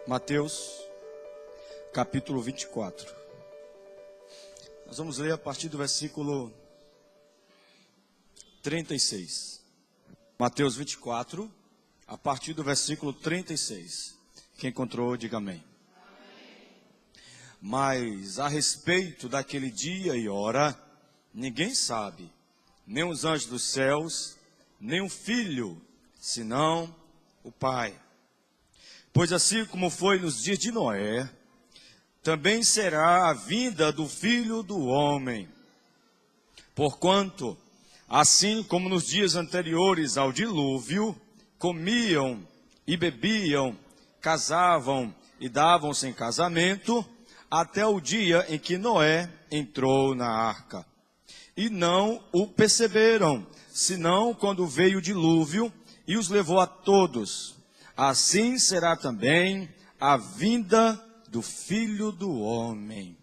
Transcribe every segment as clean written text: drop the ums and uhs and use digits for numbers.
Mateus, capítulo 24. Nós vamos ler a partir do versículo 36. Mateus 24, a partir do versículo 36. Quem encontrou, diga amém. Mas a respeito daquele dia e hora, ninguém sabe, nem os anjos dos céus, nem o Filho, senão o Pai. Pois assim como foi nos dias de Noé, também será a vinda do Filho do Homem. Porquanto, assim como nos dias anteriores ao dilúvio, comiam e bebiam, casavam e davam-se em casamento, até o dia em que Noé entrou na arca. E não o perceberam, senão quando veio o dilúvio e os levou a todos. Assim será também a vinda do Filho do Homem.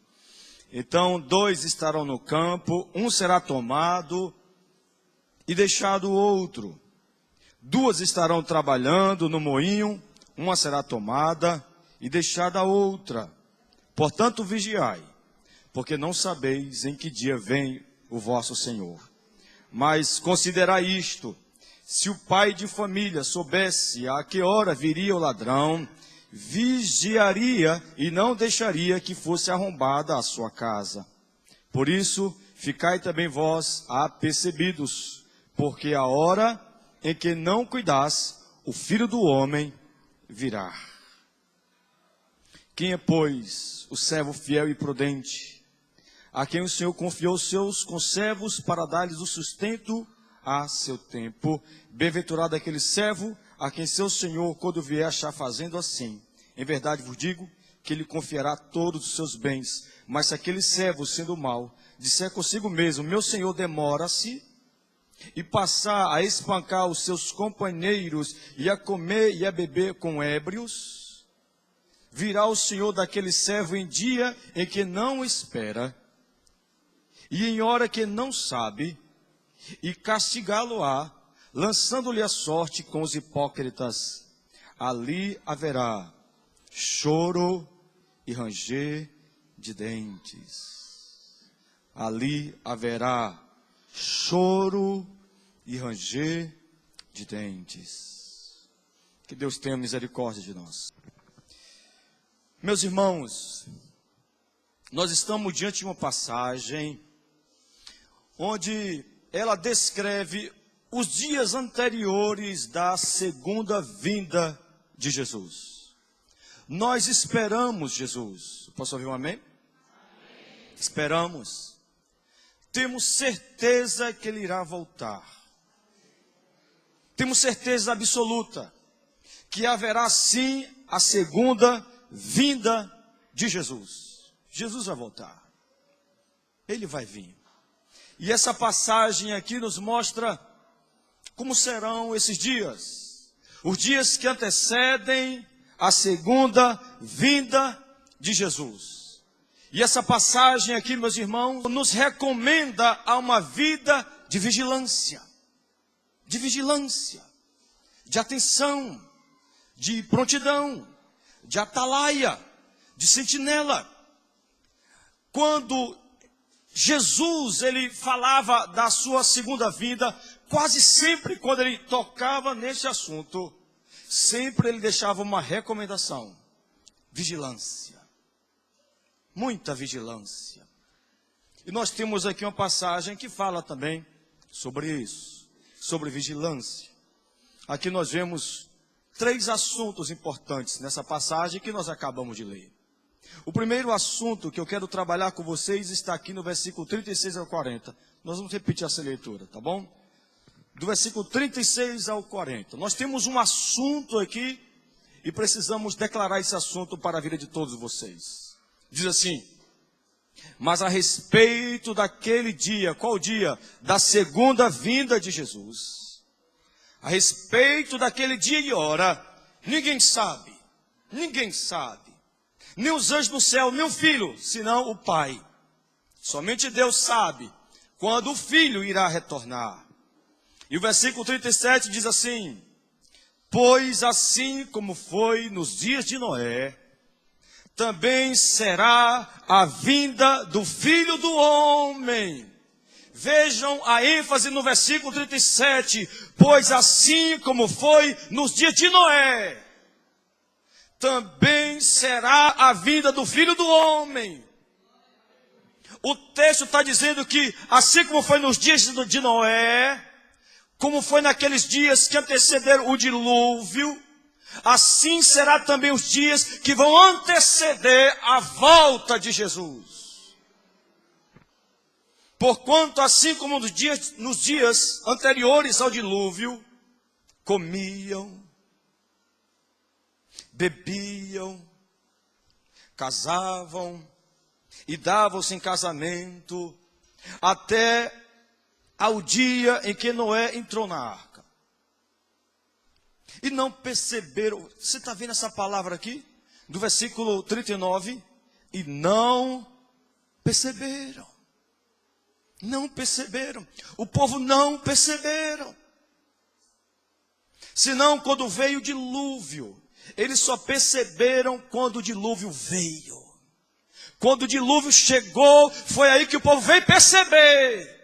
Então 2 estarão no campo, um será tomado e deixado o outro. 2 estarão trabalhando no moinho, uma será tomada e deixada a outra. Portanto, vigiai, porque não sabeis em que dia vem o vosso Senhor. Mas considerai isto: se o pai de família soubesse a que hora viria o ladrão, vigiaria e não deixaria que fosse arrombada a sua casa. Por isso, ficai também vós apercebidos, porque a hora em que não cuidais, o Filho do Homem virá. Quem é, pois, o servo fiel e prudente, a quem o Senhor confiou seus conservos para dar-lhes o sustento a seu tempo? Bem-aventurado aquele servo a quem seu Senhor, quando vier, achar fazendo assim. Em verdade vos digo que ele confiará todos os seus bens. Mas se aquele servo, sendo mau, disser consigo mesmo: meu Senhor demora-se, e passar a espancar os seus companheiros e a comer e a beber com ébrios, virá o Senhor daquele servo em dia em que não espera e em hora que não sabe, e castigá-lo-á, lançando-lhe a sorte com os hipócritas. Ali haverá choro e ranger de dentes. Ali haverá choro e ranger de dentes. Que Deus tenha misericórdia de nós. Meus irmãos, nós estamos diante de uma passagem onde ela descreve os dias anteriores da segunda vinda de Jesus. Nós esperamos Jesus. Posso ouvir um amém? Amém. Esperamos. Temos certeza que Ele irá voltar. Temos certeza absoluta que haverá sim a segunda vinda de Jesus. Jesus vai voltar. Ele vai vir. E essa passagem aqui nos mostra como serão esses dias. Os dias que antecedem a segunda vinda de Jesus. E essa passagem aqui, meus irmãos, nos recomenda a uma vida de vigilância. De vigilância. De atenção. De prontidão. De atalaia. De sentinela. Quando Jesus, ele falava da sua segunda vinda, quase sempre quando ele tocava nesse assunto, sempre ele deixava uma recomendação: vigilância. Muita vigilância. E nós temos aqui uma passagem que fala também sobre isso, sobre vigilância. Aqui nós vemos 3 assuntos importantes nessa passagem que nós acabamos de ler. O primeiro assunto que eu quero trabalhar com vocês está aqui no versículo 36 ao 40. Nós vamos repetir essa leitura, tá bom? Do versículo 36 ao 40. Nós temos um assunto aqui e precisamos declarar esse assunto para a vida de todos vocês. Diz assim: mas a respeito daquele dia, qual dia? Da segunda vinda de Jesus. A respeito daquele dia e hora, ninguém sabe. Ninguém sabe. Nem os anjos do céu, nem o Filho, senão o Pai. Somente Deus sabe quando o Filho irá retornar. E o versículo 37 diz assim: Pois assim como foi nos dias de Noé, também será a vinda do Filho do Homem. Vejam a ênfase no versículo 37. Pois assim como foi nos dias de Noé, também será a vinda do Filho do Homem. O texto está dizendo que assim como foi nos dias de Noé, como foi naqueles dias que antecederam o dilúvio, assim será também os dias que vão anteceder a volta de Jesus. Porquanto, assim como nos dias anteriores ao dilúvio, comiam, bebiam, casavam e davam-se em casamento, até ao dia em que Noé entrou na arca. E não perceberam, você está vendo essa palavra aqui? Do versículo 39, e não perceberam. Não perceberam. O povo não perceberam. Senão quando veio o dilúvio, eles só perceberam quando o dilúvio veio. Quando o dilúvio chegou, foi aí que o povo veio perceber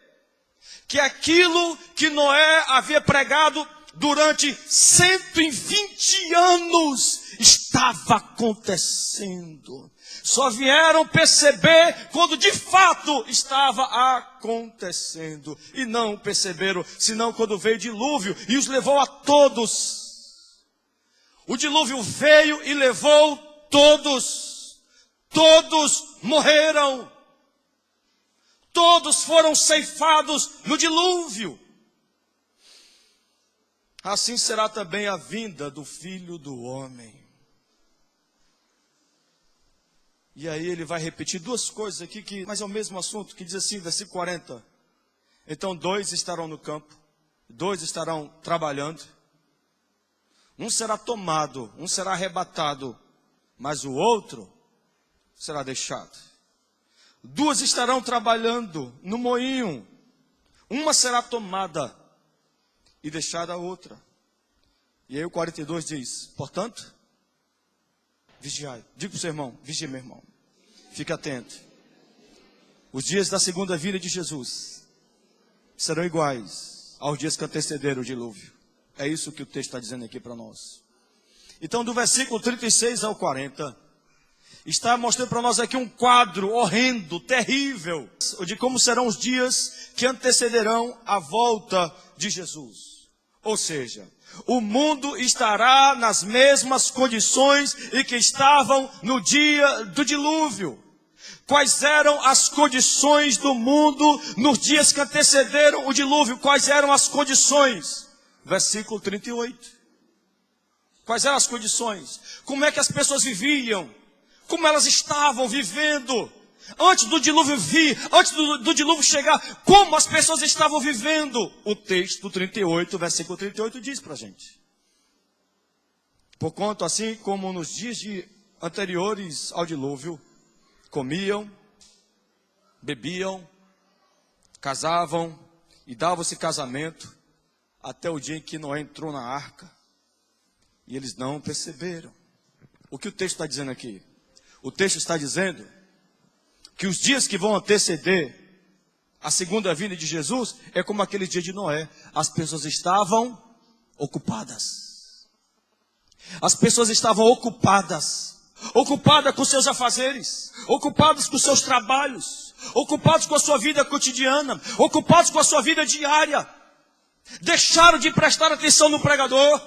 que aquilo que Noé havia pregado durante 120 anos estava acontecendo. Só vieram perceber quando de fato estava acontecendo. E não perceberam, senão quando veio o dilúvio e os levou a todos. O dilúvio veio e levou todos. Todos morreram. Todos foram ceifados no dilúvio. Assim será também a vinda do Filho do Homem. E aí ele vai repetir duas coisas aqui, mas é o mesmo assunto, que diz assim, versículo 40. Então 2 estarão no campo, 2 estarão trabalhando. Um será tomado, um será arrebatado, mas o outro será deixado. 2 estarão trabalhando no moinho, uma será tomada e deixada a outra. E aí o 42 diz, portanto, vigiai. Diga para o seu irmão, vigie meu irmão. Fique atento. Os dias da segunda vinda de Jesus serão iguais aos dias que antecederam o dilúvio. É isso que o texto está dizendo aqui para nós. Então do versículo 36 ao 40, está mostrando para nós aqui um quadro horrendo, terrível, de como serão os dias que antecederão a volta de Jesus. Ou seja, o mundo estará nas mesmas condições em que estavam no dia do dilúvio. Quais eram as condições do mundo nos dias que antecederam o dilúvio? Quais eram as condições? Versículo 38. Quais eram as condições? Como é que as pessoas viviam? Como elas estavam vivendo? Antes do dilúvio vir, antes do dilúvio chegar, como as pessoas estavam vivendo? O texto 38, versículo 38 diz para a gente. Porquanto assim como nos dias anteriores ao dilúvio, comiam, bebiam, casavam e davam-se casamento, até o dia em que Noé entrou na arca, e eles não perceberam. O que o texto está dizendo aqui? O texto está dizendo que os dias que vão anteceder a segunda vinda de Jesus é como aquele dia de Noé. As pessoas estavam ocupadas. As pessoas estavam ocupadas com seus afazeres, ocupadas com seus trabalhos, ocupados com a sua vida cotidiana, ocupados com a sua vida diária. Deixaram de prestar atenção no pregador,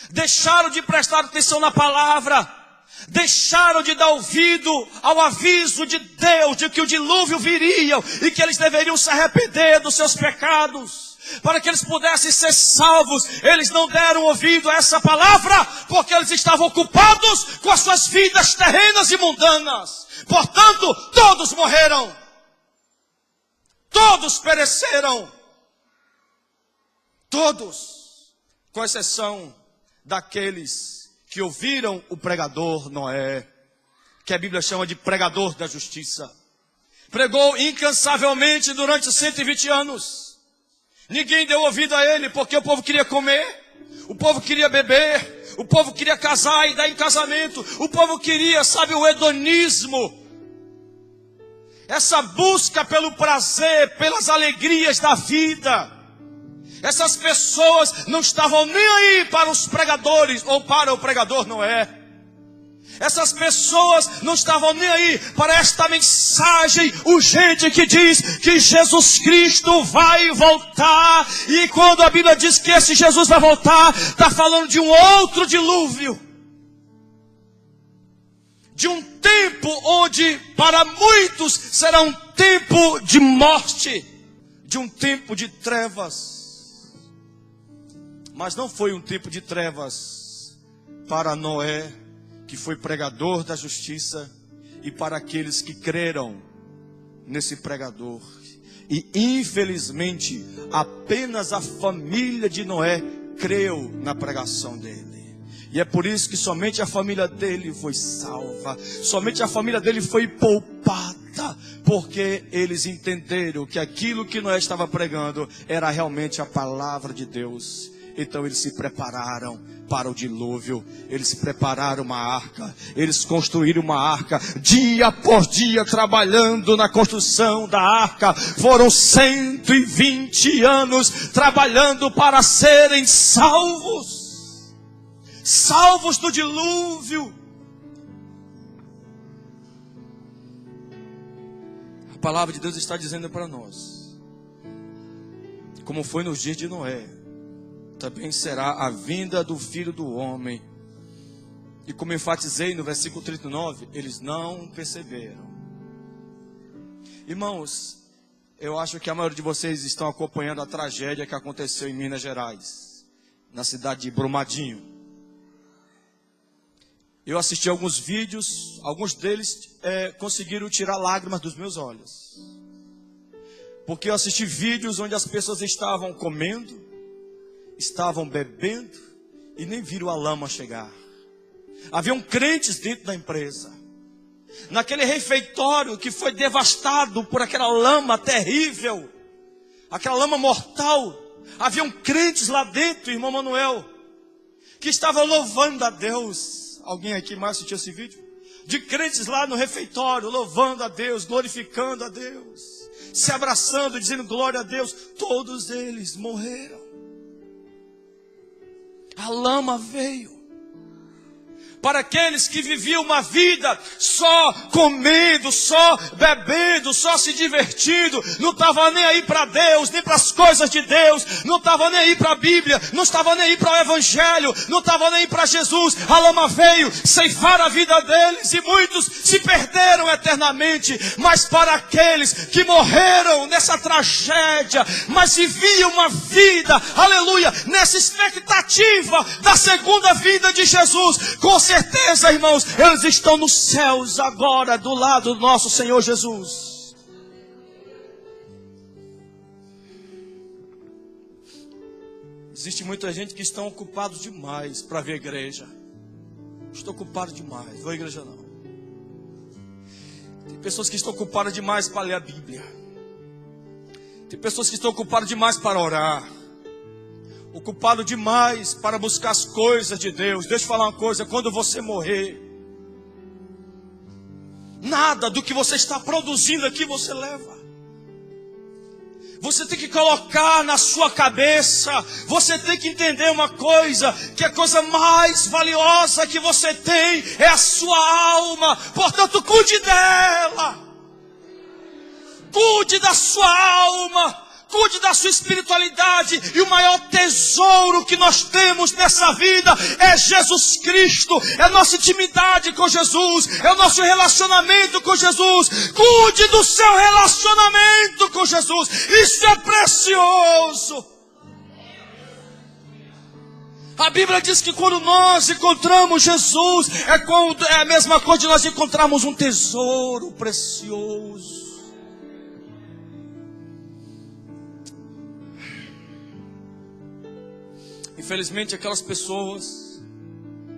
deixaram de prestar atenção na palavra, deixaram de dar ouvido ao aviso de Deus de que o dilúvio viria e que eles deveriam se arrepender dos seus pecados, para que eles pudessem ser salvos. Eles não deram ouvido a essa palavra, porque eles estavam ocupados com as suas vidas terrenas e mundanas. Portanto, todos morreram, todos pereceram, todos, com exceção daqueles que ouviram o pregador Noé, que a Bíblia chama de pregador da justiça. Pregou incansavelmente durante 120 anos. Ninguém deu ouvido a ele, porque o povo queria comer. o povo queria beber, o povo queria casar e dar em casamento, o povo queria, sabe, o hedonismo. Essa busca pelo prazer, pelas alegrias da vida. Essas pessoas não estavam nem aí para os pregadores, ou para o pregador Noé. Essas pessoas não estavam nem aí para esta mensagem urgente que diz que Jesus Cristo vai voltar. E quando a Bíblia diz que esse Jesus vai voltar, está falando de um outro dilúvio. De um tempo onde para muitos será um tempo de morte. De um tempo de trevas. Mas não foi um tempo de trevas para Noé, que foi pregador da justiça, e para aqueles que creram nesse pregador. E infelizmente apenas a família de Noé creu na pregação dele. E é por isso que somente a família dele foi salva, somente a família dele foi poupada, porque eles entenderam que aquilo que Noé estava pregando era realmente a palavra de Deus. Então eles se prepararam para o dilúvio, eles prepararam uma arca, eles construíram uma arca, dia por dia trabalhando na construção da arca. Foram 120 anos trabalhando para serem salvos, salvos do dilúvio. A palavra de Deus está dizendo para nós, como foi nos dias de Noé, também será a vinda do Filho do Homem. E como enfatizei no versículo 39, eles não perceberam. Irmãos, eu acho que a maioria de vocês estão acompanhando a tragédia que aconteceu em Minas Gerais, na cidade de Brumadinho. Eu assisti alguns vídeos, alguns deles conseguiram tirar lágrimas dos meus olhos. Porque eu assisti vídeos onde as pessoas estavam comendo, estavam bebendo e nem viram a lama chegar. Haviam crentes dentro da empresa. Naquele refeitório que foi devastado por aquela lama terrível, aquela lama mortal, haviam crentes lá dentro, irmão Manuel, que estavam louvando a Deus. Alguém aqui mais assistiu esse vídeo? De crentes lá no refeitório, louvando a Deus, glorificando a Deus, se abraçando, dizendo glória a Deus. Todos eles morreram. A lama veio. Para aqueles que viviam uma vida só comendo, só bebendo, só se divertindo, não estava nem aí para Deus, nem para as coisas de Deus, não estava nem aí para a Bíblia, não estava nem aí para o Evangelho, não estava nem aí para Jesus. A lama veio ceifar a vida deles e muitos se perderam eternamente. Mas para aqueles que morreram nessa tragédia, mas viviam uma vida, aleluia, nessa expectativa da segunda vinda de Jesus, com certeza, irmãos, eles estão nos céus agora, do lado do nosso Senhor Jesus. Existe muita gente que estão ocupados demais para ver a igreja. Estou ocupado demais, vou à igreja não. Tem pessoas que estão ocupadas demais para ler a Bíblia. Tem pessoas que estão ocupadas demais para orar, ocupado demais para buscar as coisas de Deus. Deixa eu falar uma coisa: quando você morrer, nada do que você está produzindo aqui você leva. Você tem que colocar na sua cabeça, você tem que entender uma coisa, que a coisa mais valiosa que você tem é a sua alma. Portanto, cuide dela, cuide da sua alma, cuide da sua espiritualidade. E o maior tesouro que nós temos nessa vida é Jesus Cristo, é a nossa intimidade com Jesus, é o nosso relacionamento com Jesus. Cuide do seu relacionamento com Jesus, isso é precioso. A Bíblia diz que quando nós encontramos Jesus, é a mesma coisa de nós encontrarmos um tesouro precioso. Infelizmente, aquelas pessoas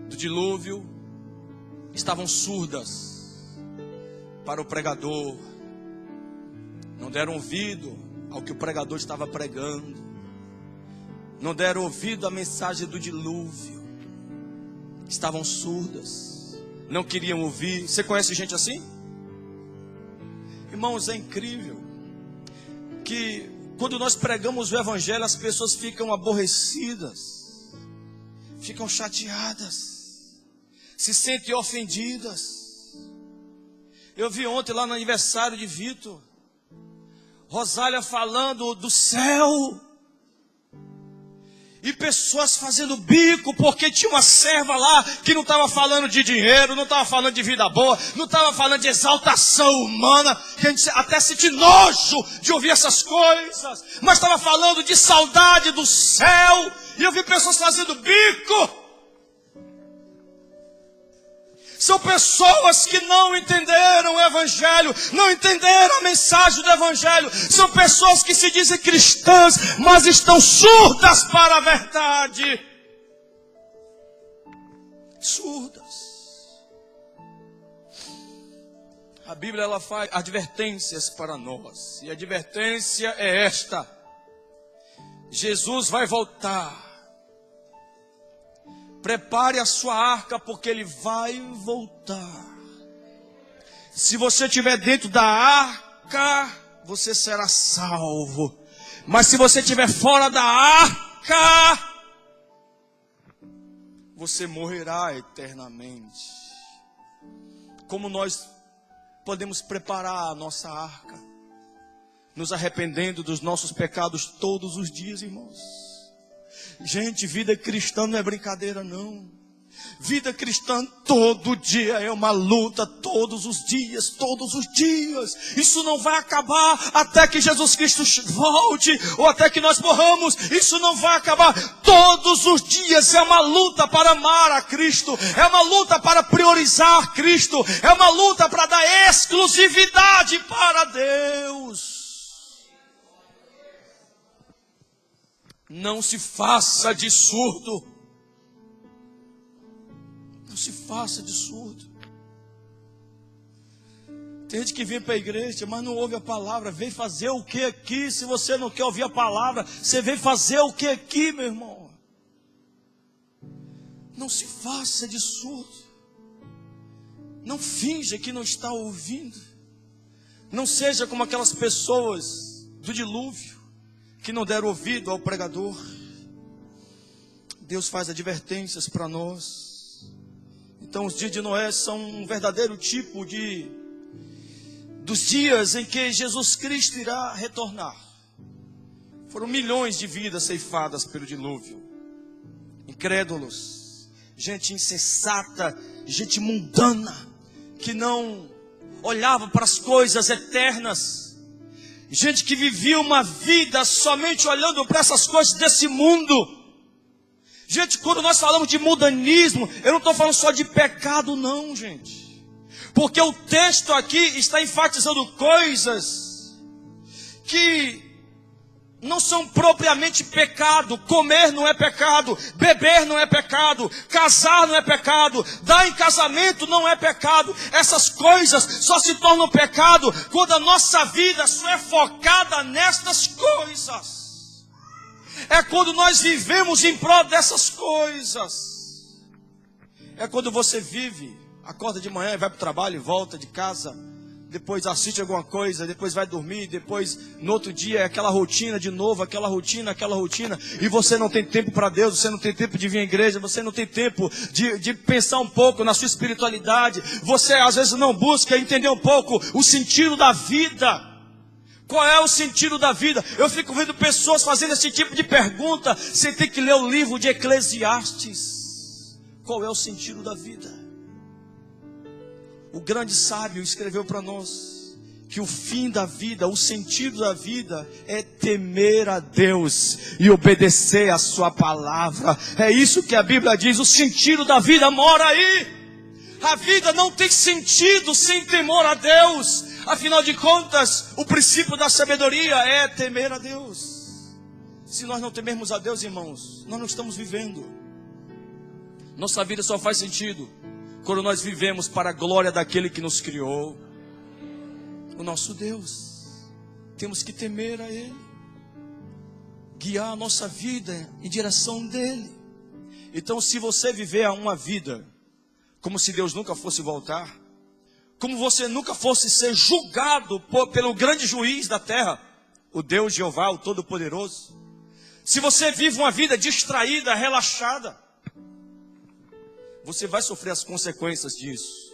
do dilúvio estavam surdas para o pregador, não deram ouvido ao que o pregador estava pregando, não deram ouvido à mensagem do dilúvio, estavam surdas, não queriam ouvir. Você conhece gente assim? Irmãos, é incrível que quando nós pregamos o evangelho, as pessoas ficam aborrecidas, ficam chateadas, se sentem ofendidas. Eu vi ontem lá no aniversário de Vitor, Rosália falando do céu, e pessoas fazendo bico, porque tinha uma serva lá que não estava falando de dinheiro, não estava falando de vida boa, não estava falando de exaltação humana, que a gente até sente nojo de ouvir essas coisas, mas estava falando de saudade do céu, e eu vi pessoas fazendo bico. São pessoas que não entenderam o evangelho, não entenderam a mensagem do evangelho. São pessoas que se dizem cristãs, mas estão surdas para a verdade. Surdas. A Bíblia ela faz advertências para nós. E a advertência é esta: Jesus vai voltar. Prepare a sua arca, porque ele vai voltar. Se você estiver dentro da arca, você será salvo. Mas se você estiver fora da arca, você morrerá eternamente. Como nós podemos preparar a nossa arca? Nos arrependendo dos nossos pecados todos os dias, irmãos. Gente, vida cristã não é brincadeira não. Vida cristã todo dia é uma luta, todos os dias, todos os dias. Isso não vai acabar até que Jesus Cristo volte, ou até que nós morramos. Isso não vai acabar. Todos os dias é uma luta para amar a Cristo, é uma luta para priorizar Cristo, é uma luta para dar exclusividade para Deus. Não se faça de surdo. Não se faça de surdo. Tem gente que vem para a igreja, mas não ouve a palavra. Vem fazer o que aqui? Se você não quer ouvir a palavra, você vem fazer o que aqui, meu irmão? Não se faça de surdo. Não finja que não está ouvindo. Não seja como aquelas pessoas do dilúvio, que não deram ouvido ao pregador. Deus faz advertências para nós. Então os dias de Noé são um verdadeiro tipo dos dias em que Jesus Cristo irá retornar. Foram milhões de vidas ceifadas pelo dilúvio. Incrédulos, gente insensata, gente mundana, que não olhava para as coisas eternas. Gente que vivia uma vida somente olhando para essas coisas desse mundo. Gente, quando nós falamos de mundanismo, eu não estou falando só de pecado não, gente. Porque o texto aqui está enfatizando coisas que não são propriamente pecado. Comer não é pecado, beber não é pecado, casar não é pecado, dar em casamento não é pecado. Essas coisas só se tornam pecado quando a nossa vida só é focada nestas coisas. É quando nós vivemos em prol dessas coisas. É quando você vive, acorda de manhã e vai para o trabalho e volta de casa, depois assiste alguma coisa, depois vai dormir, depois no outro dia é aquela rotina de novo, aquela rotina, e você não tem tempo para Deus, você não tem tempo de vir à igreja, você não tem tempo de pensar um pouco na sua espiritualidade, você às vezes não busca entender um pouco o sentido da vida. Qual é o sentido da vida? Eu fico vendo pessoas fazendo esse tipo de pergunta sem ter que ler o livro de Eclesiastes. Qual é o sentido da vida? O grande sábio escreveu para nós que o fim da vida, o sentido da vida é temer a Deus e obedecer a sua palavra. É isso que a Bíblia diz, o sentido da vida mora aí. A vida não tem sentido sem temor a Deus. Afinal de contas, o princípio da sabedoria é temer a Deus. Se nós não temermos a Deus, irmãos, nós não estamos vivendo. Nossa vida só faz sentido quando nós vivemos para a glória daquele que nos criou, o nosso Deus. Temos que temer a Ele. guiar a nossa vida em direção dele. Então, se você viver uma vida como se Deus nunca fosse voltar, como você nunca fosse ser julgado pelo grande juiz da terra, o Deus Jeová, o Todo-Poderoso, se você vive uma vida distraída, relaxada, você vai sofrer as consequências disso.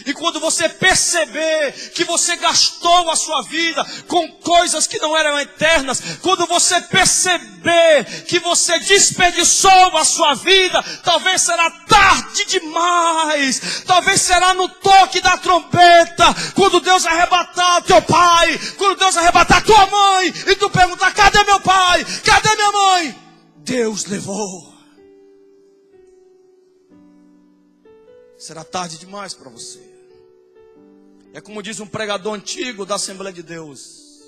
E quando você perceber que você gastou a sua vida com coisas que não eram eternas, quando você perceber que você desperdiçou a sua vida, talvez será tarde demais, talvez será no toque da trombeta, quando Deus arrebatar teu pai, quando Deus arrebatar tua mãe, e tu perguntar: cadê meu pai? Cadê minha mãe? Deus levou. Será tarde demais para você. É como diz um pregador antigo da Assembleia de Deus,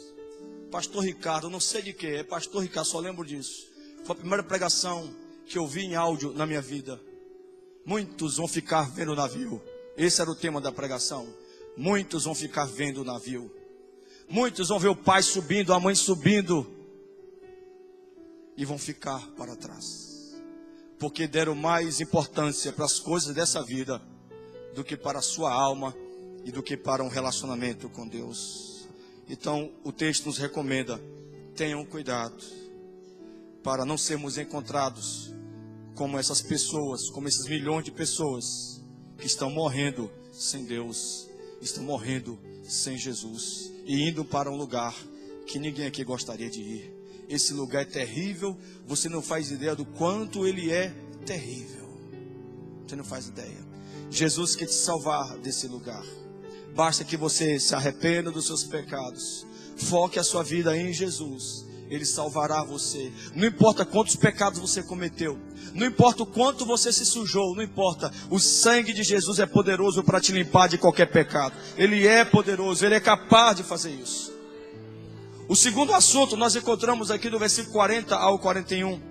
Pastor Ricardo, não sei de que, é Pastor Ricardo, só lembro disso. Foi a primeira pregação que eu vi em áudio na minha vida. Muitos vão ficar vendo o navio. Esse era o tema da pregação. Muitos vão ficar vendo o navio. Muitos vão ver o pai subindo, a mãe subindo, e vão ficar para trás, porque deram mais importância para as coisas dessa vida do que para a sua alma e do que para um relacionamento com Deus. Então o texto nos recomenda: tenham cuidado para não sermos encontrados como essas pessoas, como esses milhões de pessoas que estão morrendo sem Deus, estão morrendo sem Jesus e indo para um lugar que ninguém aqui gostaria de ir. Esse lugar é terrível, você não faz ideia do quanto ele é terrível. Você não faz ideia. Jesus quer te salvar desse lugar. Basta que você se arrependa dos seus pecados, foque a sua vida em Jesus, Ele salvará você. Não importa quantos pecados você cometeu, não importa o quanto você se sujou, não importa. O sangue de Jesus é poderoso para te limpar de qualquer pecado. Ele é poderoso, Ele é capaz de fazer isso. O segundo assunto nós encontramos aqui no versículo 40 ao 41,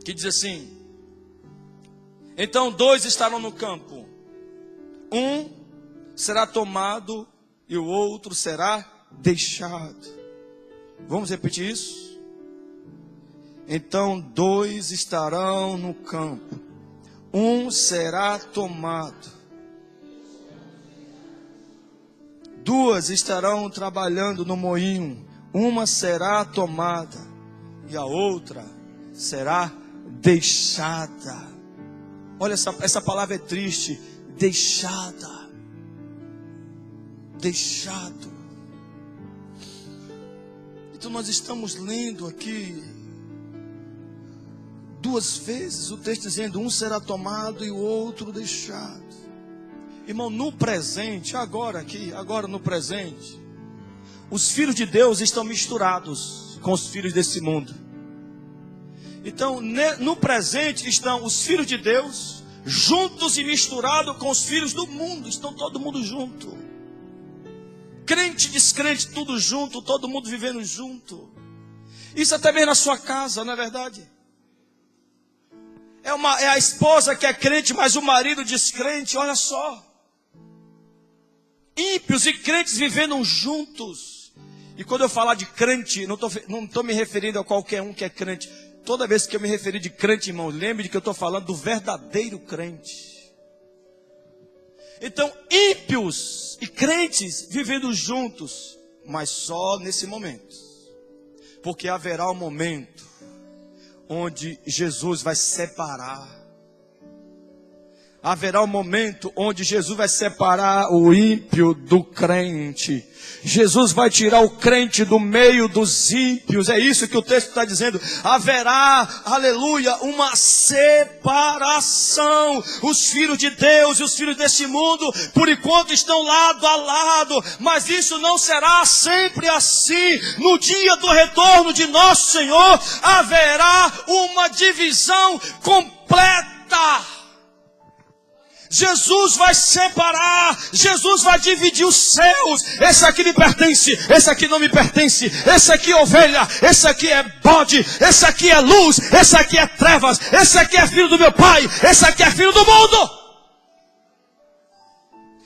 que diz assim: então 2 estarão no campo, um será tomado e o outro será deixado. Vamos repetir isso? Então 2 estarão no campo, um será tomado, 2 estarão trabalhando no moinho, uma será tomada e a outra será deixada. Olha, essa palavra é triste. Deixada. Deixado. Então nós estamos lendo aqui 2 vezes o texto dizendo: um será tomado e o outro deixado. Irmão, no presente, agora no presente, os filhos de Deus estão misturados com os filhos desse mundo. Então, no presente estão os filhos de Deus juntos e misturados com os filhos do mundo. Estão todo mundo junto. Crente, descrente, tudo junto, todo mundo vivendo junto. Isso até mesmo na sua casa, não é verdade? É a esposa que é crente, mas o marido descrente, olha só. Ímpios e crentes vivendo juntos. E quando eu falar de crente, não estou me referindo a qualquer um que é crente. Toda vez que eu me referir de crente, irmão, lembre de que eu estou falando do verdadeiro crente. Então, ímpios e crentes vivendo juntos, mas só nesse momento. Porque haverá um momento onde Jesus vai separar. Haverá um momento onde Jesus vai separar o ímpio do crente. Jesus vai tirar o crente do meio dos ímpios. É isso que o texto está dizendo. Haverá, aleluia, uma separação. Os filhos de Deus e os filhos desse mundo, por enquanto, estão lado a lado. Mas isso não será sempre assim. No dia do retorno de nosso Senhor, haverá uma divisão completa. Jesus vai separar, Jesus vai dividir os céus. Esse aqui me pertence, esse aqui não me pertence. Esse aqui é ovelha, esse aqui é bode, esse aqui é luz, esse aqui é trevas, esse aqui é filho do meu pai, esse aqui é filho do mundo.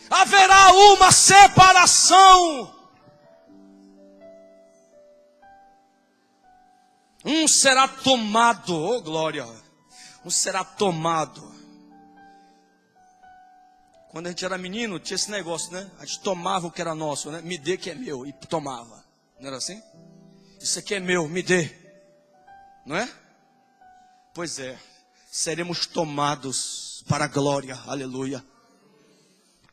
Haverá uma separação. Um será tomado, oh glória. Um será tomado. Quando a gente era menino, tinha esse negócio, né? A gente tomava o que era nosso, né? Me dê que é meu, e tomava. Não era assim? Isso aqui é meu, me dê. Não é? Pois é, seremos tomados para a glória, aleluia.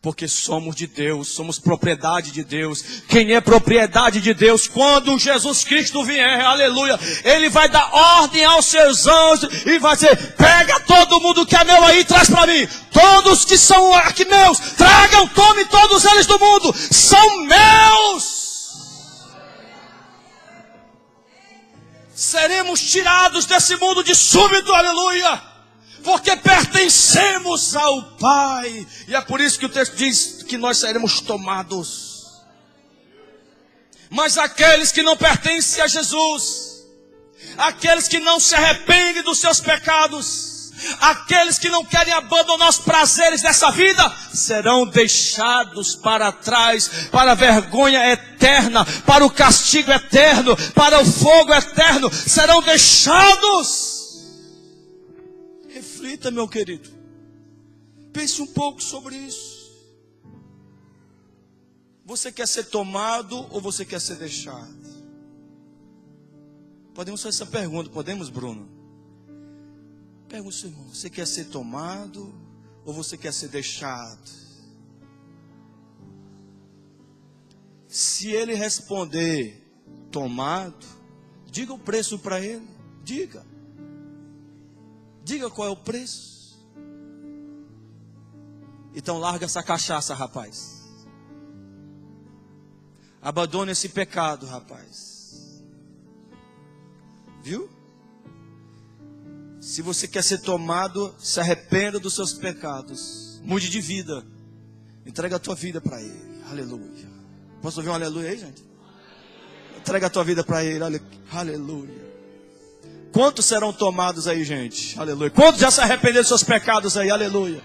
Porque somos de Deus, somos propriedade de Deus. Quem é propriedade de Deus? Quando Jesus Cristo vier, aleluia, Ele vai dar ordem aos seus anjos e vai dizer: pega todo mundo que é meu aí e traz para mim. Todos que são aqui meus, tragam, tome todos eles do mundo, são meus. Seremos tirados desse mundo de súbito, aleluia. Porque pertencemos ao Pai. E é por isso que o texto diz que nós seremos tomados. Mas aqueles que não pertencem a Jesus, aqueles que não se arrependem dos seus pecados, aqueles que não querem abandonar os prazeres dessa vida, serão deixados para trás, para a vergonha eterna, para o castigo eterno, para o fogo eterno. Serão deixados. Reflita, meu querido. Pense um pouco sobre isso. Você quer ser tomado ou você quer ser deixado? Podemos fazer essa pergunta, podemos, Bruno? Pergunta ao seu irmão: você quer ser tomado ou você quer ser deixado? Se ele responder tomado, diga o preço para ele. Diga qual é o preço. Então larga essa cachaça, rapaz. Abandone esse pecado, rapaz. Viu? Se você quer ser tomado, se arrependa dos seus pecados. Mude de vida. Entrega a tua vida para Ele. Aleluia. Posso ouvir um aleluia aí, gente? Entrega a tua vida para Ele. Aleluia. Quantos serão tomados aí, gente? Aleluia. Quantos já se arrependeram dos seus pecados aí? Aleluia.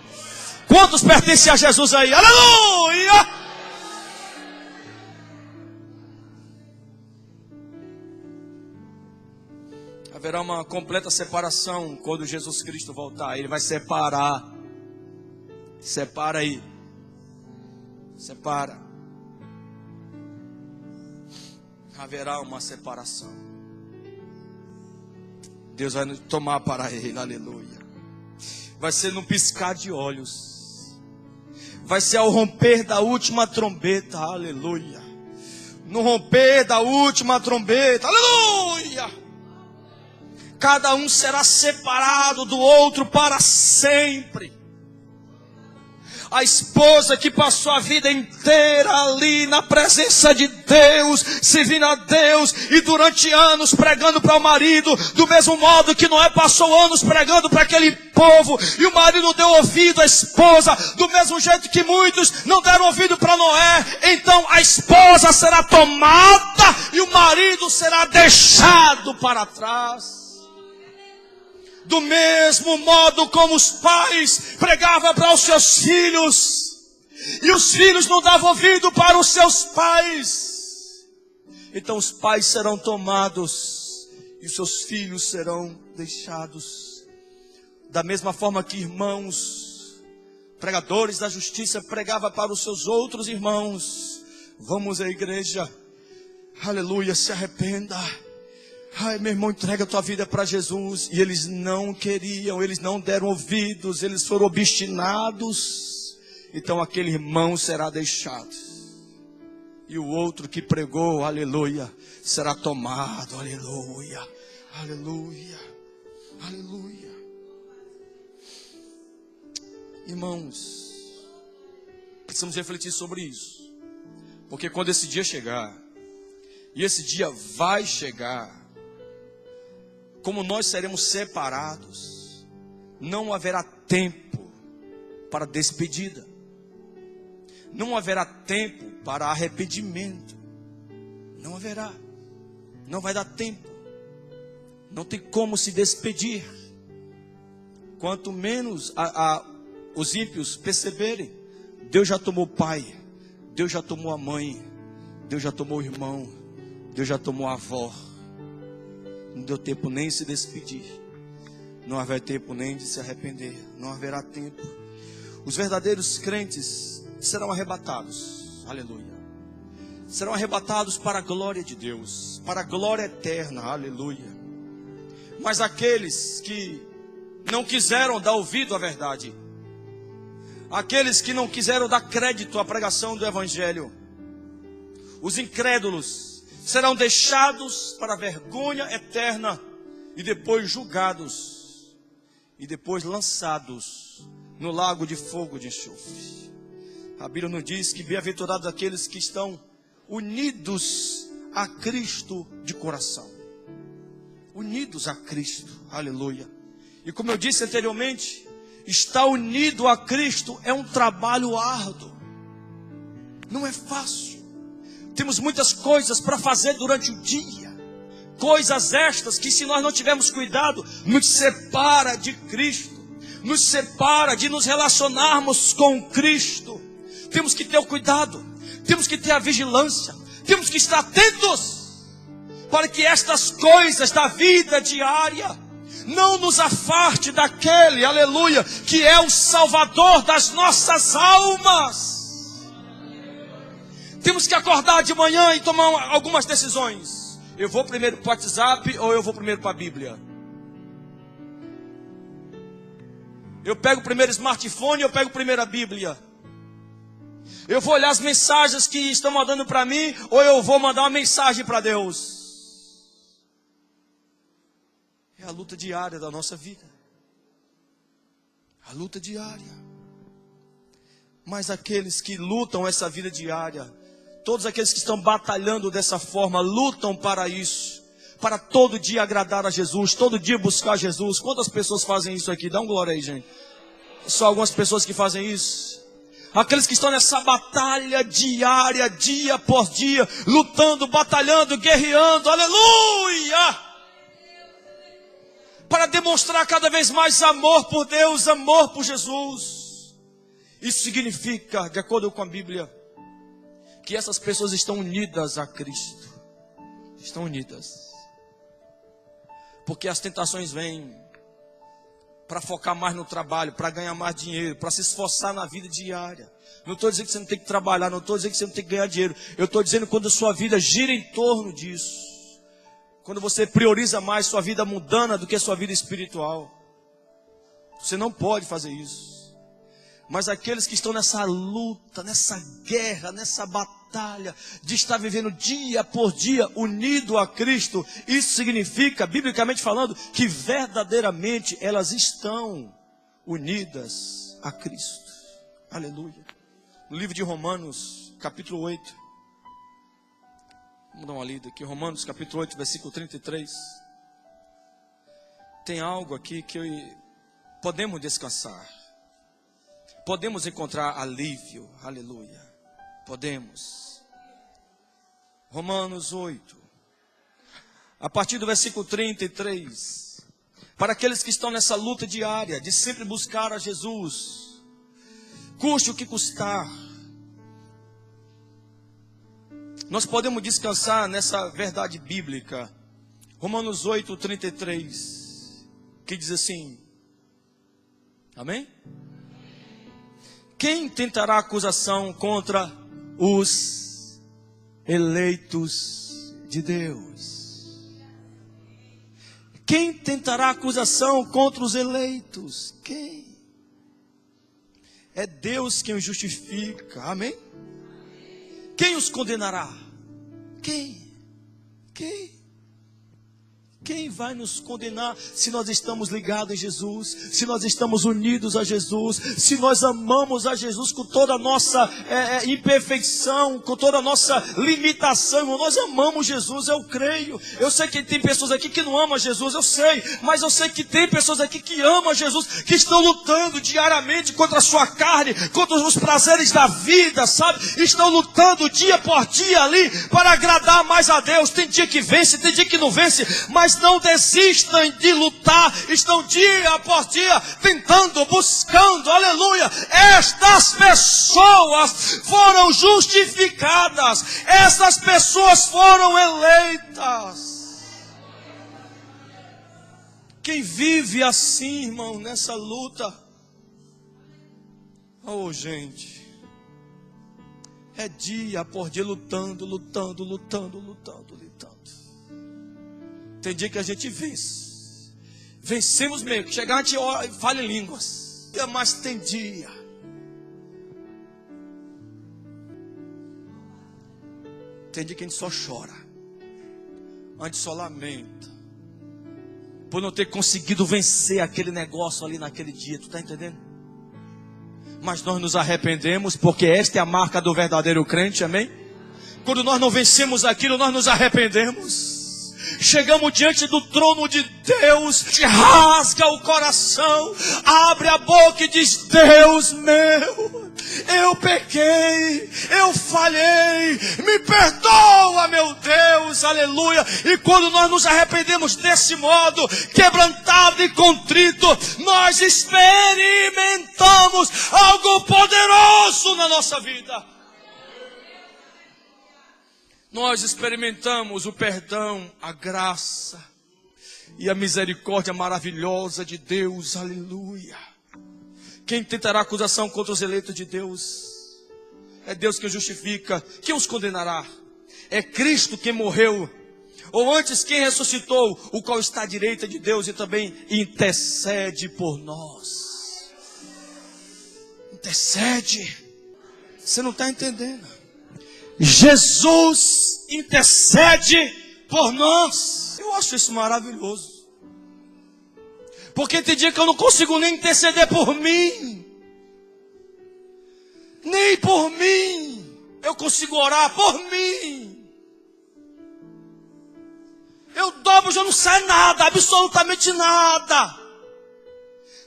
Quantos pertencem a Jesus aí? Aleluia. Haverá uma completa separação quando Jesus Cristo voltar. Ele vai separar. Separa aí. Separa. Haverá uma separação. Deus vai nos tomar para Ele, aleluia. Vai ser no piscar de olhos. Vai ser ao romper da última trombeta, aleluia. No romper da última trombeta, aleluia. Cada um será separado do outro para sempre. A esposa que passou a vida inteira ali na presença de Deus, servindo a Deus, e durante anos pregando para o marido, do mesmo modo que Noé passou anos pregando para aquele povo, e o marido deu ouvido à esposa, do mesmo jeito que muitos não deram ouvido para Noé. Então a esposa será tomada e o marido será deixado para trás. Do mesmo modo como os pais pregavam para os seus filhos, e os filhos não davam ouvido para os seus pais, então os pais serão tomados e os seus filhos serão deixados. Da mesma forma que irmãos, pregadores da justiça, pregavam para os seus outros irmãos: vamos à igreja, aleluia, se arrependa. Ai, meu irmão, entrega a tua vida para Jesus. E eles não queriam, eles não deram ouvidos, eles foram obstinados. Então aquele irmão será deixado. E o outro que pregou, aleluia, será tomado, aleluia, aleluia, aleluia. Irmãos, precisamos refletir sobre isso. Porque quando esse dia chegar, e esse dia vai chegar, como nós seremos separados, não haverá tempo para despedida, não haverá tempo para arrependimento, não haverá, não vai dar tempo, não tem como se despedir. Quanto menos os ímpios perceberem, Deus já tomou o pai, Deus já tomou a mãe, Deus já tomou o irmão, Deus já tomou a avó. Não deu tempo nem de se despedir. Não haverá tempo nem de se arrepender. Não haverá tempo. Os verdadeiros crentes serão arrebatados. Aleluia. Serão arrebatados para a glória de Deus, para a glória eterna. Aleluia. Mas aqueles que não quiseram dar ouvido à verdade, aqueles que não quiseram dar crédito à pregação do Evangelho, os incrédulos serão deixados para a vergonha eterna e depois julgados e depois lançados no lago de fogo de enxofre. A Bíblia nos diz que bem-aventurados aqueles que estão unidos a Cristo de coração. Unidos a Cristo, aleluia. E como eu disse anteriormente, estar unido a Cristo é um trabalho árduo. Não é fácil. Temos muitas coisas para fazer durante o dia. Coisas estas que, se nós não tivermos cuidado, nos separa de Cristo. Nos separa de nos relacionarmos com Cristo. Temos que ter o cuidado. Temos que ter a vigilância. Temos que estar atentos para que estas coisas da vida diária não nos afarte daquele, aleluia, que é o Salvador das nossas almas. Temos que acordar de manhã e tomar algumas decisões. Eu vou primeiro para o WhatsApp ou eu vou primeiro para a Bíblia? Eu pego o primeiro smartphone ou eu pego primeiro a Bíblia? Eu vou olhar as mensagens que estão mandando para mim ou eu vou mandar uma mensagem para Deus? É a luta diária da nossa vida. A luta diária. Mas aqueles que lutam essa vida diária, todos aqueles que estão batalhando dessa forma, lutam para isso. Para todo dia agradar a Jesus, todo dia buscar Jesus. Quantas pessoas fazem isso aqui? Dá um glória aí, gente. Só algumas pessoas que fazem isso. Aqueles que estão nessa batalha diária, dia por dia, lutando, batalhando, guerreando, aleluia! Para demonstrar cada vez mais amor por Deus, amor por Jesus. Isso significa, de acordo com a Bíblia, que essas pessoas estão unidas a Cristo. Estão unidas. Porque as tentações vêm para focar mais no trabalho, para ganhar mais dinheiro, para se esforçar na vida diária. Não estou dizendo que você não tem que trabalhar, não estou dizendo que você não tem que ganhar dinheiro. Eu estou dizendo quando a sua vida gira em torno disso. Quando você prioriza mais sua vida mundana do que a sua vida espiritual. Você não pode fazer isso. Mas aqueles que estão nessa luta, nessa guerra, nessa batalha, de estar vivendo dia por dia unido a Cristo, isso significa, biblicamente falando, que verdadeiramente elas estão unidas a Cristo. Aleluia. No livro de Romanos, capítulo 8. Vamos dar uma lida aqui, Romanos capítulo 8, versículo 33. Tem algo aqui que podemos descansar. Podemos encontrar alívio, aleluia. Podemos. Romanos 8. A partir do versículo 33. Para aqueles que estão nessa luta diária, de sempre buscar a Jesus. Custe o que custar. Nós podemos descansar nessa verdade bíblica. Romanos 8, 33. Que diz assim. Amém? Quem tentará acusação contra os eleitos de Deus? Quem tentará acusação contra os eleitos? Quem? É Deus quem os justifica. Amém? Quem os condenará? Quem? Quem? Quem vai nos condenar se nós estamos ligados em Jesus, se nós estamos unidos a Jesus, se nós amamos a Jesus com toda a nossa imperfeição, com toda a nossa limitação? Nós amamos Jesus, eu creio. Eu sei que tem pessoas aqui que não amam Jesus, eu sei, mas eu sei que tem pessoas aqui que amam Jesus, que estão lutando diariamente contra a sua carne, contra os prazeres da vida, sabe? Estão lutando dia por dia ali para agradar mais a Deus. Tem dia que vence, tem dia que não vence, mas não desistam de lutar, estão dia após dia tentando, buscando, aleluia. Estas pessoas foram justificadas, essas pessoas foram eleitas. Quem vive assim, irmão, nessa luta, oh gente, é dia após dia lutando. Tem dia que a gente vence, vencemos mesmo, que chegar a gente fala em línguas, mas tem dia que a gente só chora, a gente só lamenta por não ter conseguido vencer aquele negócio ali naquele dia, tu está entendendo? Mas nós nos arrependemos, porque esta é a marca do verdadeiro crente, amém? Quando nós não vencemos aquilo, nós nos arrependemos. Chegamos diante do trono de Deus, te rasga o coração, abre a boca e diz: Deus meu, eu pequei, eu falhei, me perdoa, meu Deus, aleluia. E quando nós nos arrependemos desse modo, quebrantado e contrito, nós experimentamos algo poderoso na nossa vida. Nós experimentamos o perdão, a graça e a misericórdia maravilhosa de Deus, aleluia. Quem tentará acusação contra os eleitos de Deus? É Deus que justifica. Quem os condenará? É Cristo quem morreu, ou antes quem ressuscitou, o qual está à direita de Deus e também intercede por nós. Intercede. Você não está entendendo? Jesus intercede por nós. Eu acho isso maravilhoso. Porque tem dia que eu não consigo nem interceder por mim. Nem por mim. Eu consigo orar por mim. Eu dobro, já não sai nada, absolutamente nada.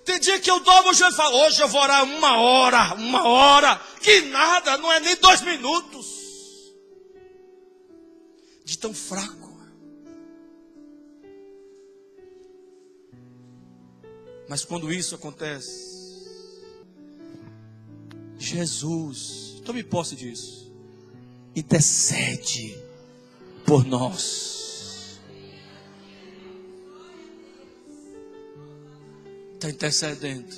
Tem dia que eu dobro o joelho e falo: hoje eu vou orar uma hora. Que nada, não é nem 2 minutos. De tão fraco. Mas quando isso acontece, Jesus, tome posse disso, intercede por nós. Está intercedendo.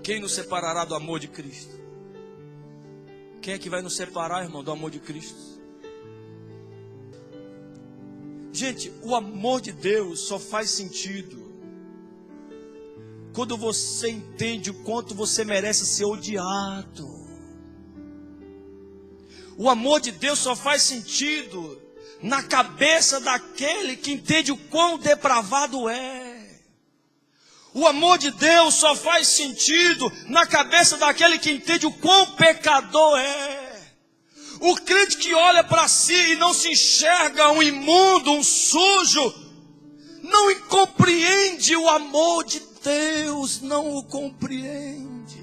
Quem nos separará do amor de Cristo? Quem é que vai nos separar, irmão, do amor de Cristo? Gente, o amor de Deus só faz sentido quando você entende o quanto você merece ser odiado. O amor de Deus só faz sentido na cabeça daquele que entende o quão depravado é. O amor de Deus só faz sentido na cabeça daquele que entende o quão pecador é. O crente que olha para si e não se enxerga um imundo, um sujo, não compreende o amor de Deus, não o compreende.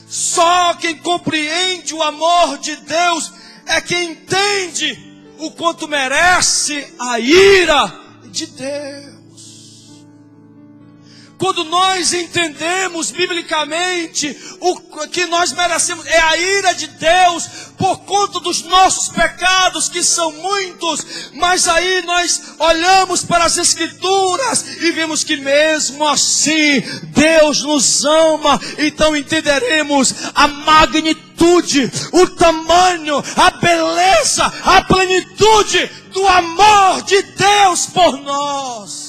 Só quem compreende o amor de Deus é quem entende o quanto merece a ira de Deus. Quando nós entendemos biblicamente o que nós merecemos, é a ira de Deus por conta dos nossos pecados, que são muitos. Mas aí nós olhamos para as Escrituras e vemos que mesmo assim Deus nos ama. Então entenderemos a magnitude, o tamanho, a beleza, a plenitude do amor de Deus por nós.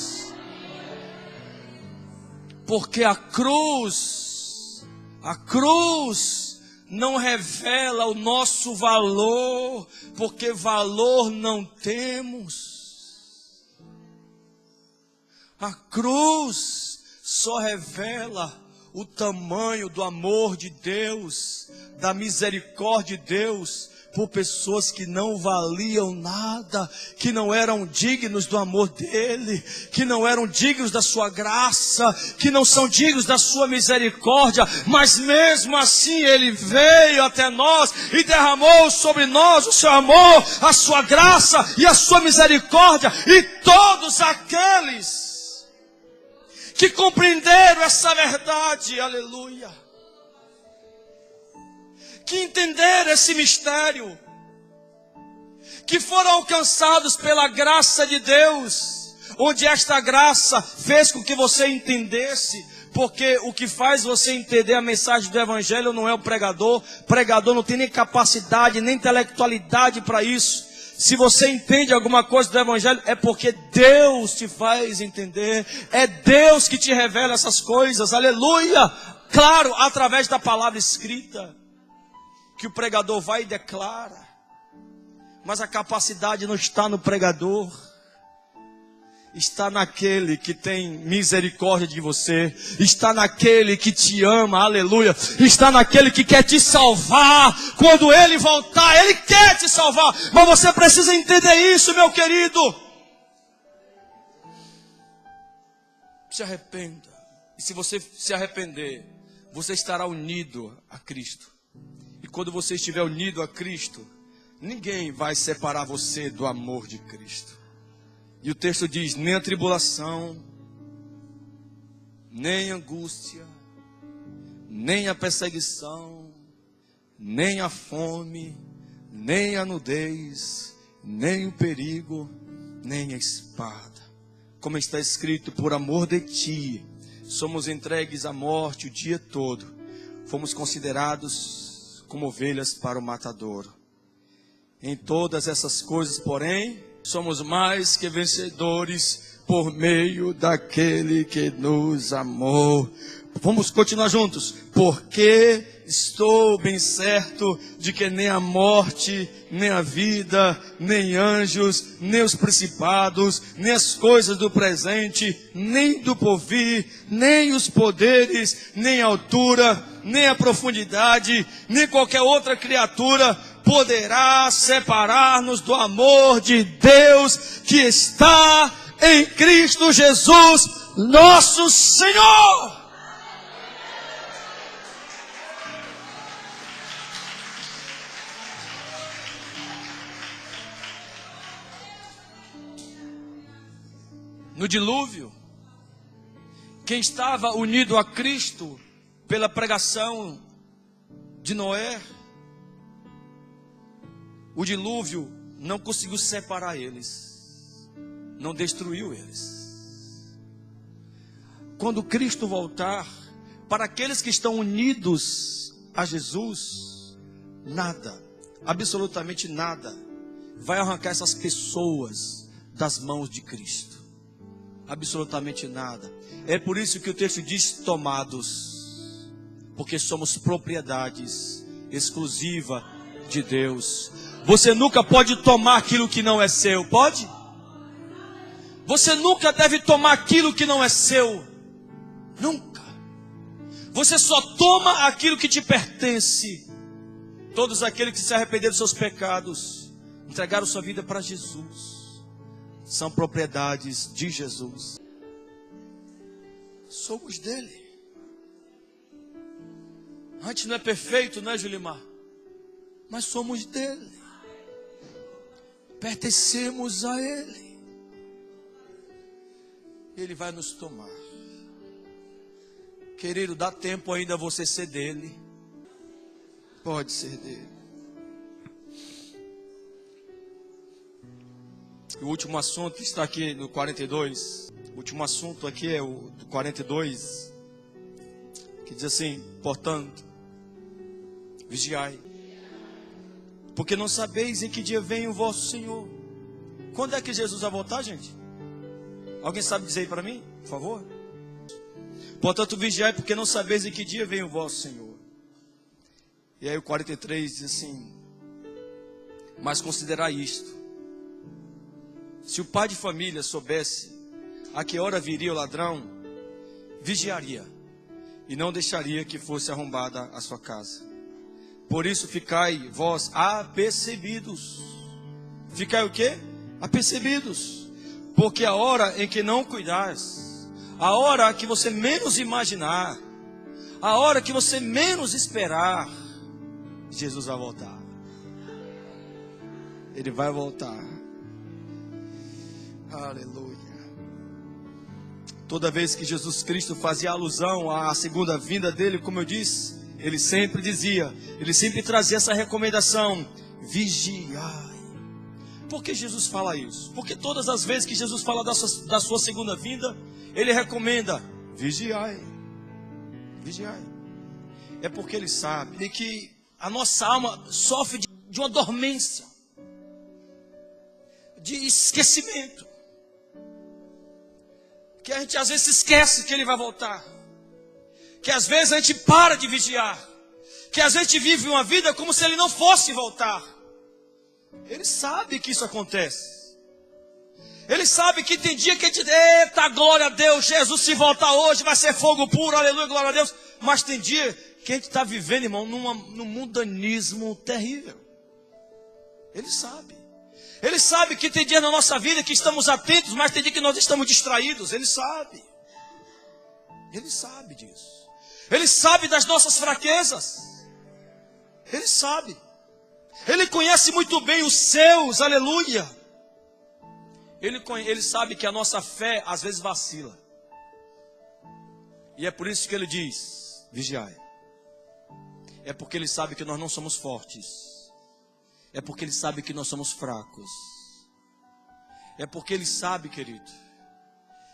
Porque a cruz não revela o nosso valor, porque valor não temos. A cruz só revela o tamanho do amor de Deus, da misericórdia de Deus, por pessoas que não valiam nada, que não eram dignos do amor dele, que não eram dignos da sua graça, que não são dignos da sua misericórdia, mas mesmo assim ele veio até nós e derramou sobre nós o seu amor, a sua graça e a sua misericórdia. E todos aqueles que compreenderam essa verdade, aleluia, que entenderam esse mistério, que foram alcançados pela graça de Deus, onde esta graça fez com que você entendesse. Porque o que faz você entender a mensagem do Evangelho não é o pregador. O pregador não tem nem capacidade, nem intelectualidade para isso. Se você entende alguma coisa do Evangelho, é porque Deus te faz entender. É Deus que te revela essas coisas. Aleluia! Claro, através da palavra escrita, que o pregador vai e declara. Mas a capacidade não está no pregador. Está naquele que tem misericórdia de você. Está naquele que te ama, aleluia. Está naquele que quer te salvar. Quando Ele voltar, Ele quer te salvar. Mas você precisa entender isso, meu querido. Se arrependa. E se você se arrepender, você estará unido a Cristo. E quando você estiver unido a Cristo, ninguém vai separar você do amor de Cristo. E o texto diz: nem a tribulação, nem a angústia, nem a perseguição, nem a fome, nem a nudez, nem o perigo, nem a espada. Como está escrito: por amor de ti, somos entregues à morte o dia todo. Fomos considerados como ovelhas para o matadouro. Em todas essas coisas, porém, somos mais que vencedores por meio daquele que nos amou. Vamos continuar juntos. Porque estou bem certo de que nem a morte, nem a vida, nem anjos, nem os principados, nem as coisas do presente, nem do porvir, nem os poderes, nem a altura, nem a profundidade, nem qualquer outra criatura poderá separar-nos do amor de Deus que está em Cristo Jesus, nosso Senhor. No dilúvio, quem estava unido a Cristo pela pregação de Noé, o dilúvio não conseguiu separar eles, não destruiu eles. Quando Cristo voltar, para aqueles que estão unidos a Jesus, nada, absolutamente nada, vai arrancar essas pessoas das mãos de Cristo. Absolutamente nada. É por isso que o texto diz: tomados, porque somos propriedades exclusiva de Deus. Você nunca pode tomar aquilo que não é seu, pode? Você nunca deve tomar aquilo que não é seu. Nunca. Você só toma aquilo que te pertence. Todos aqueles que se arrependeram dos seus pecados, entregaram sua vida para Jesus, são propriedades de Jesus. Somos dele. A gente não é perfeito, não é, Julimar? Mas somos dele. Pertencemos a ele. Ele vai nos tomar. Querido, dá tempo ainda você ser dele. Pode ser dele. O último assunto está aqui no 42. O último assunto aqui é o do 42, que diz assim: portanto, vigiai, porque não sabeis em que dia vem o vosso Senhor. Quando é que Jesus vai voltar, gente? Alguém sabe dizer aí para mim, por favor? Portanto, vigiai, porque não sabeis em que dia vem o vosso Senhor. E aí o 43 diz assim: mas considerai isto: se o pai de família soubesse a que hora viria o ladrão, vigiaria e não deixaria que fosse arrombada a sua casa. Por isso ficai vós apercebidos. Ficai o quê? Apercebidos. Porque a hora em que não cuidais, a hora que você menos imaginar, a hora que você menos esperar, Jesus vai voltar. Ele vai voltar. Aleluia. Toda vez que Jesus Cristo fazia alusão à segunda vinda dele, como eu disse, ele sempre dizia, ele sempre trazia essa recomendação: vigiai, Por que Jesus fala isso? Porque todas as vezes que Jesus fala da sua segunda vinda, Ele recomenda: vigiai, vigiai. É porque Ele sabe que a nossa alma sofre de uma dormência, de esquecimento, que a gente às vezes esquece que Ele vai voltar, que às vezes a gente para de vigiar, que às vezes a gente vive uma vida como se Ele não fosse voltar. Ele sabe que isso acontece. Ele sabe que tem dia que a gente, eita, glória a Deus, Jesus se voltar hoje vai ser fogo puro, aleluia, glória a Deus. Mas tem dia que a gente está vivendo, irmão, num mundanismo terrível. Ele sabe. Ele sabe que tem dia na nossa vida que estamos atentos, mas tem dia que nós estamos distraídos. Ele sabe. Ele sabe disso. Ele sabe das nossas fraquezas. Ele sabe. Ele conhece muito bem os seus, aleluia. Ele sabe que a nossa fé às vezes vacila. E é por isso que Ele diz: vigiai. É porque Ele sabe que nós não somos fortes. É porque Ele sabe que nós somos fracos. É porque Ele sabe, querido,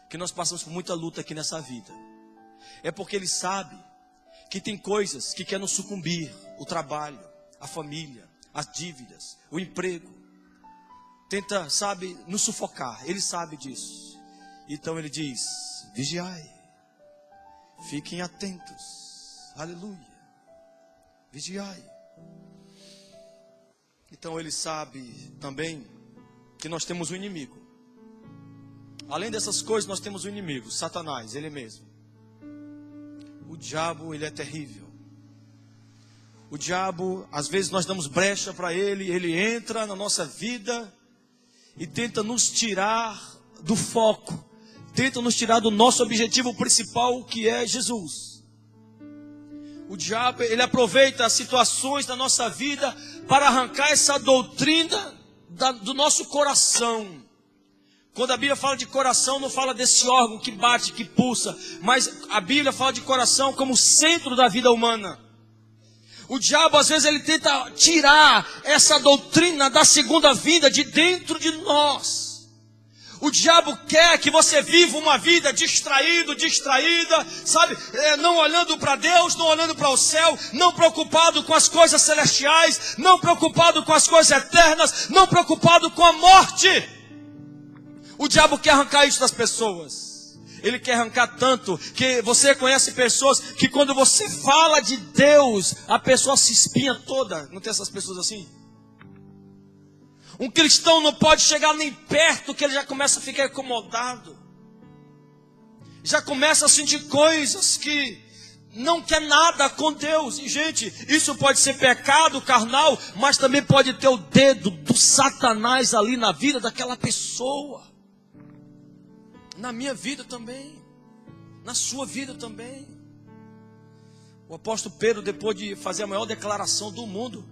que nós passamos por muita luta aqui nessa vida. É porque Ele sabe que tem coisas que querem nos sucumbir: o trabalho, a família, as dívidas, o emprego. Tenta, sabe, nos sufocar. Ele sabe disso. Então Ele diz: vigiai. Fiquem atentos. Aleluia. Vigiai. Então Ele sabe também que nós temos um inimigo. Além dessas coisas, nós temos um inimigo, Satanás, ele mesmo. O diabo, ele é terrível. O diabo, às vezes nós damos brecha para ele, ele entra na nossa vida e tenta nos tirar do foco, tenta nos tirar do nosso objetivo principal, que é Jesus. O diabo, ele aproveita as situações da nossa vida para arrancar essa doutrina do nosso coração. Quando a Bíblia fala de coração, não fala desse órgão que bate, que pulsa, mas a Bíblia fala de coração como centro da vida humana. O diabo, às vezes, ele tenta tirar essa doutrina da segunda vinda de dentro de nós. O diabo quer que você viva uma vida distraída, sabe? Não olhando para Deus, não olhando para o céu, não preocupado com as coisas celestiais, não preocupado com as coisas eternas, não preocupado com a morte. O diabo quer arrancar isso das pessoas. Ele quer arrancar tanto que você conhece pessoas que quando você fala de Deus, a pessoa se espinha toda. Não tem essas pessoas assim? Um cristão não pode chegar nem perto que ele já começa a ficar incomodado. Já começa a sentir coisas que não quer nada com Deus. E gente, isso pode ser pecado carnal, mas também pode ter o dedo do Satanás ali na vida daquela pessoa. Na minha vida também, na sua vida também. O apóstolo Pedro, depois de fazer a maior declaração do mundo,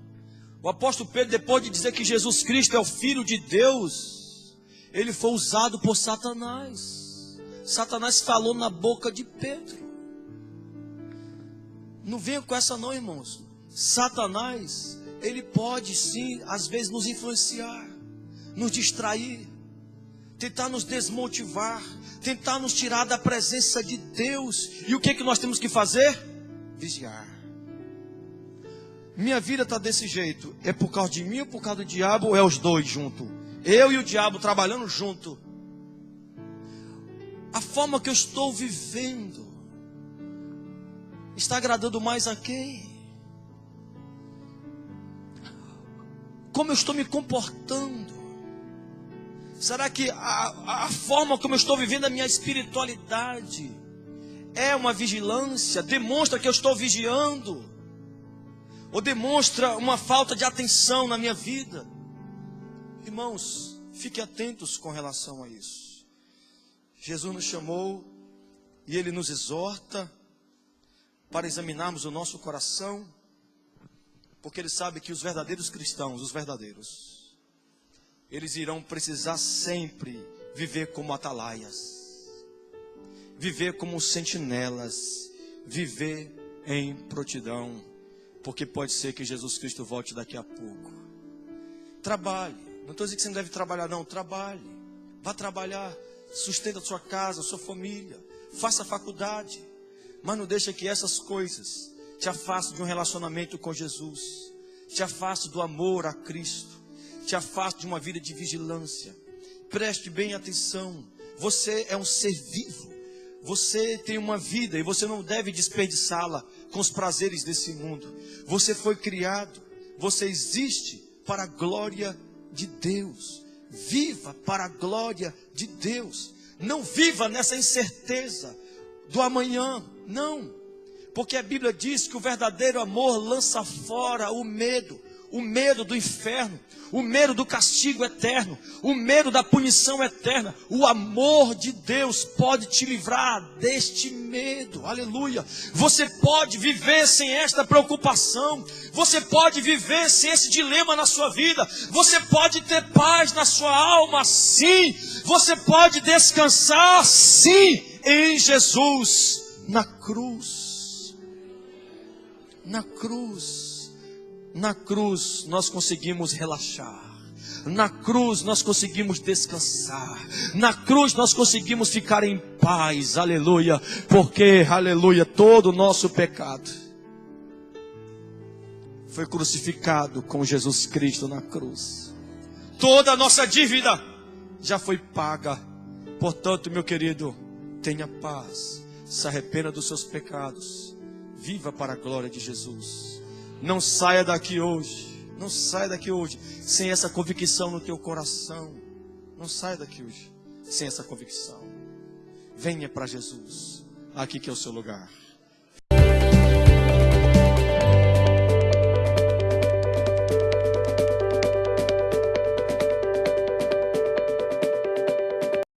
o apóstolo Pedro, depois de dizer que Jesus Cristo é o Filho de Deus, ele foi usado por Satanás. Satanás falou na boca de Pedro. Não venha com essa não, irmãos. Satanás, ele pode sim, às vezes nos influenciar, nos distrair, tentar nos desmotivar, tentar nos tirar da presença de Deus. E o que é que nós temos que fazer? Vigiar. Minha vida está desse jeito. É por causa de mim ou por causa do diabo? Ou é os dois juntos? Eu e o diabo trabalhando junto. A forma que eu estou vivendo está agradando mais a quem? Como eu estou me comportando? Será que a forma como eu estou vivendo a minha espiritualidade é uma vigilância? Demonstra que eu estou vigiando? Ou demonstra uma falta de atenção na minha vida? Irmãos, fiquem atentos com relação a isso. Jesus nos chamou e Ele nos exorta para examinarmos o nosso coração, porque Ele sabe que os verdadeiros cristãos, os verdadeiros, eles irão precisar sempre viver como atalaias, viver como sentinelas, viver em prontidão, porque pode ser que Jesus Cristo volte daqui a pouco. Trabalhe, Não estou dizendo que você não deve trabalhar, não. Trabalhe. Vá trabalhar. Sustenta a sua casa, a sua família. Faça faculdade. Mas não deixa que essas coisas te afastem de um relacionamento com Jesus. Te afastem do amor a Cristo. Te afastem de uma vida de vigilância. Preste bem atenção. Você é um ser vivo. Você tem uma vida e você não deve desperdiçá-la com os prazeres desse mundo. Você foi criado. Você existe para a glória de Deus. Viva para a glória de Deus. Não viva nessa incerteza do amanhã. Não. Porque a Bíblia diz que o verdadeiro amor lança fora o medo do inferno, o medo do castigo eterno, o medo da punição eterna. O amor de Deus pode te livrar deste medo, aleluia. Você pode viver sem esta preocupação, você pode viver sem esse dilema na sua vida, você pode ter paz na sua alma, sim, você pode descansar, sim, em Jesus, na cruz. Na cruz nós conseguimos relaxar. Na cruz nós conseguimos descansar. Na cruz nós conseguimos ficar em paz, aleluia. Porque, aleluia, todo o nosso pecado foi crucificado com Jesus Cristo na cruz. Toda a nossa dívida já foi paga. Portanto, meu querido, tenha paz. Se arrependa dos seus pecados. Viva para a glória de Jesus. Não saia daqui hoje. Não saia daqui hoje sem essa convicção no teu coração. Não saia daqui hoje sem essa convicção. Venha para Jesus. Aqui que é o seu lugar.